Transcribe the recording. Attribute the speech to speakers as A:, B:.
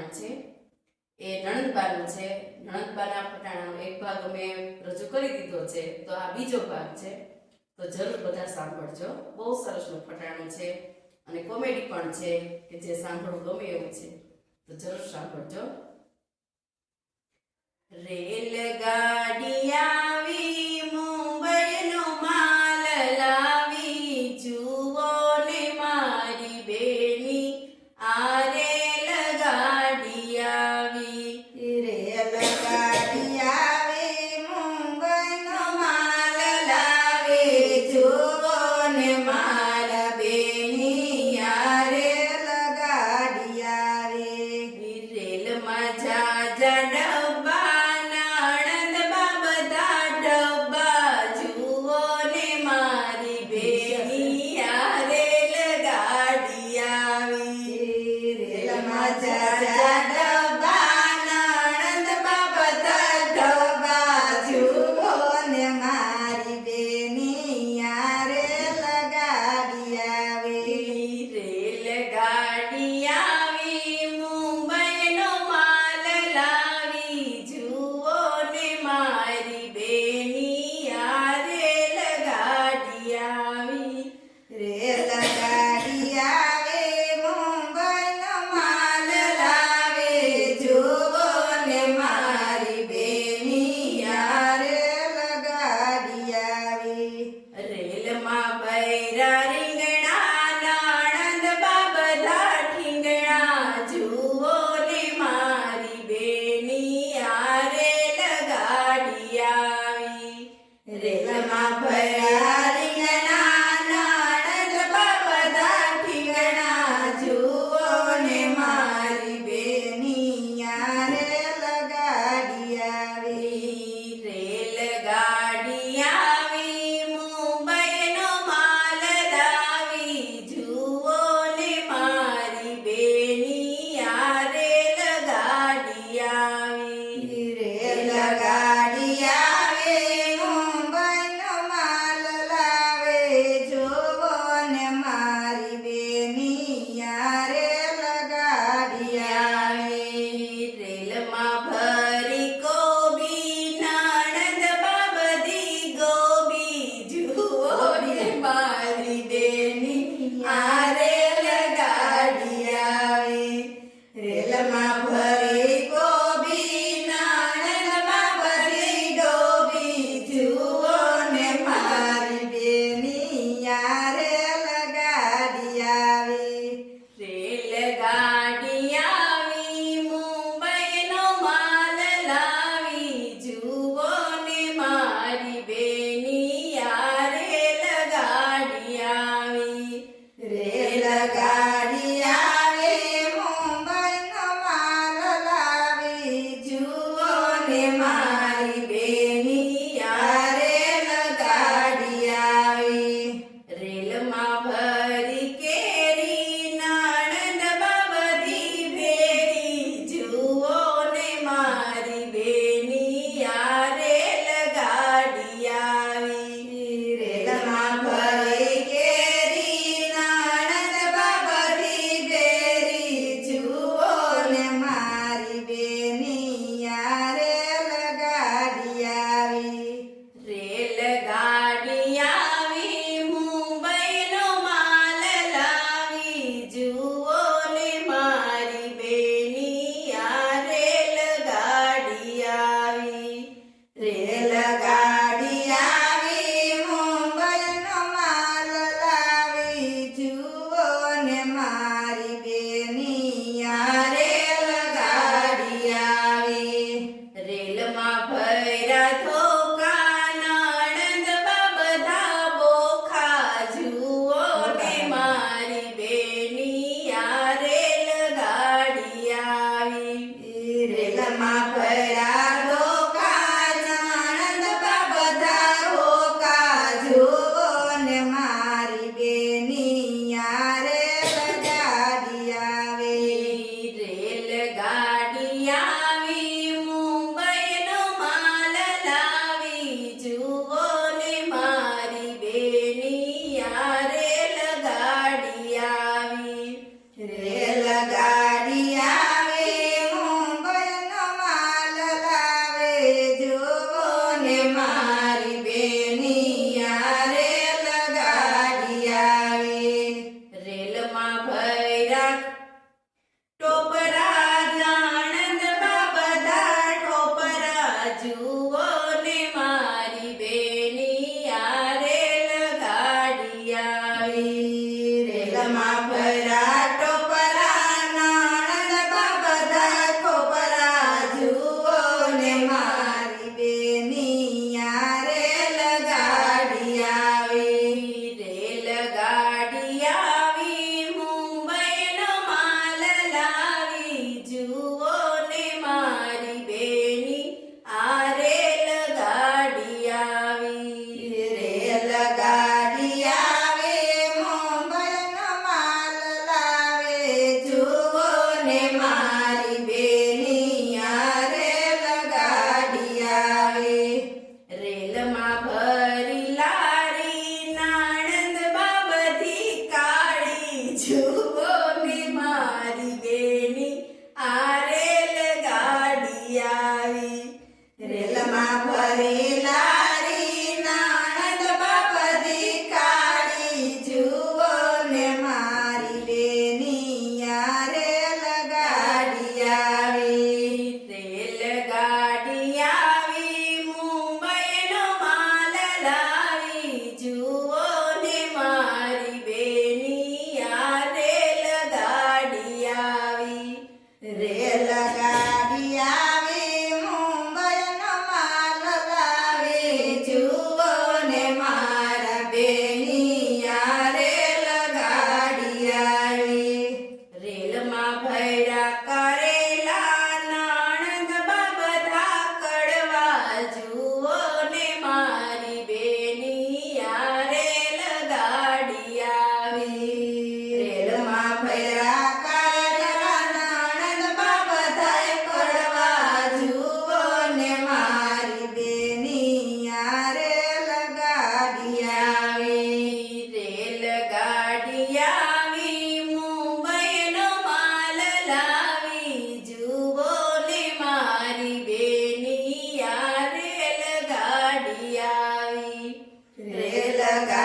A: ફટાણા છે એ નણંદબાનું છે. નણંદબાના ફટાણાનો એક ભાગ અમે રજૂ કરી દીધો છે, તો આ બીજો ભાગ છે, તો જરૂર બધા સાંભળજો. બહુ સરસનું ફટાણું છે અને કોમેડી પણ છે કે જે સાંભળવું ગમે એવું છે, તો જરૂર સાંભળજો. રેલગાડી આવી મુંબઈનો માલ લાવી, જુઓ ને મારી બેની આ રેલગાડી આવી.
B: રેલગાડી આવે મુંબઈનો માલ લાવે, જુઓ ને મારા બેની આ રેલગાડી આવે.
A: રેલમાં જાજા ડબ્બા, નણંદબા બધા ડબ્બા, જુઓ ને મારી બેની આ રેલગાડી આવી.
B: રેલમાં જાજા ડબ્બા, નણંદબા બધા ડબ્બા, જુઓ ને મારી બેની આ રેલગાડી આવે.
A: રેલગાડી આવી મુંબઈનો માલ લાવી, જુઓ ને મારી બેની આ રેલગાડી આવી.
B: રેલગાડી આવે મુંબઈનો માલ લાવે, જુઓ ને મારી બેની આ રેલગાડી આવે.
A: રેલમાં બૈરા રીંગણા, નણંદબા બધા ઠીંગણા, જુઓ ને મારી બેની આ રેલગાડી આવી.
B: રેલમાં ભર્યા રીંગણા, નણંદબા બધા ઠીંગણા, જુઓ ને મારી બેની આ રેલગાડી આવે.
A: રેલગાડી આવી મુંબઈનો માલ લાવી, જુઓ ને મારી બેની આ રેલગાડી આવી.
B: રેલગાડી આવે મુંબઈનો માલ રેલમાં ભરી લારી નણંદ બાબધી કાળી જુઓ ને મારી બેની આ રેલગાડી આવી રેલમાં ભરી લારી નણંદ બાબધી કાળી જુઓ ને મારી બેની આ રેલગાડી આવી
A: રેલગાડી આવી મુંબઈનો માલ લાવી જુઓ ને મારી બેની આ રેલગાડી આવી
B: રેલગાડી આવી મુંબઈનો માલ લાવી જુઓ ને મારા બેની આ રેલગાડી આવી
A: રેલમાં ભર્યા કરેલા નણંદ બધા કડવા જુઓ ને મારી બેની આ રેલગાડી આવી
B: રેલમાં ભર્યા કરેલા નણંદ બધાય કડવા જુઓ ને મારી બેની આ રેલગાડી આવી
A: રેલગાડી આવી મુંબઈનો માલ લાવી જુઓ ને મારી બેની આ રેલગાડી આવી
B: રેલગાડી